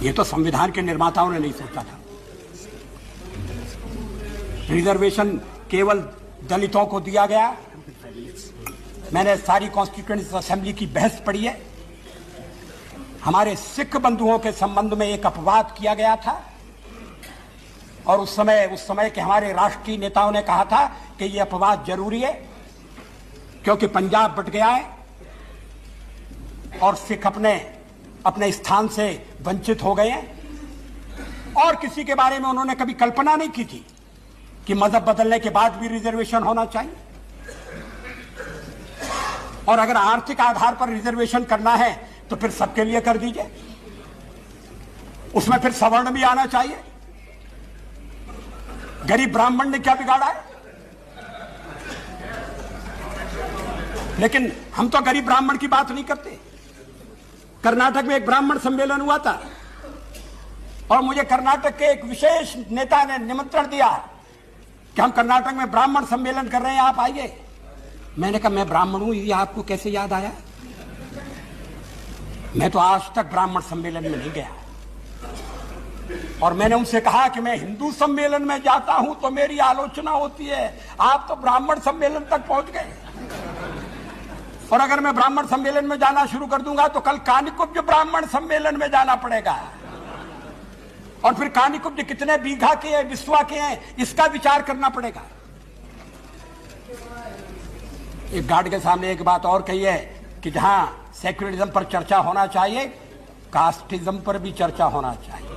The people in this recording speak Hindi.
ये तो संविधान के निर्माताओं ने नहीं सोचा था। रिजर्वेशन केवल दलितों को दिया गया। मैंने सारी कॉन्स्टिट्यूएंट असेंबली की बहस पढ़ी है। हमारे सिख बंधुओं के संबंध में एक अपवाद किया गया था और उस समय के हमारे राष्ट्रीय नेताओं ने कहा था कि यह अपवाद जरूरी है क्योंकि पंजाब बट गया है और सिख अपने स्थान से वंचित हो गए हैं। और किसी के बारे में उन्होंने कभी कल्पना नहीं की थी कि मजहब बदलने के बाद भी रिजर्वेशन होना चाहिए। और अगर आर्थिक आधार पर रिजर्वेशन करना है तो फिर सबके लिए कर दीजिए, उसमें फिर सवर्ण भी आना चाहिए। गरीब ब्राह्मण ने क्या बिगाड़ा है? लेकिन हम तो गरीब ब्राह्मण की बात नहीं करते। कर्नाटक में एक ब्राह्मण सम्मेलन हुआ था और मुझे कर्नाटक के एक विशेष नेता ने निमंत्रण दिया कि हम कर्नाटक में ब्राह्मण सम्मेलन कर रहे हैं, आप आइए। मैंने कहा मैं ब्राह्मण हूं, ये आपको कैसे याद आया? मैं तो आज तक ब्राह्मण सम्मेलन में नहीं गया और मैंने उनसे कहा कि मैं हिंदू सम्मेलन में जाता हूं तो मेरी आलोचना होती है, आप तो ब्राह्मण सम्मेलन तक पहुंच गए। और अगर मैं ब्राह्मण सम्मेलन में जाना शुरू कर दूंगा तो कल कानिकुब्ज ब्राह्मण सम्मेलन में जाना पड़ेगा और फिर कानिकुब्ज कितने बीघा के हैं, बिस्वा के हैं, इसका विचार करना पड़ेगा। एक गार्ड के सामने एक बात और कही है कि जहां सेक्युलरिज्म पर चर्चा होना चाहिए, कास्टिज्म पर भी चर्चा होना चाहिए।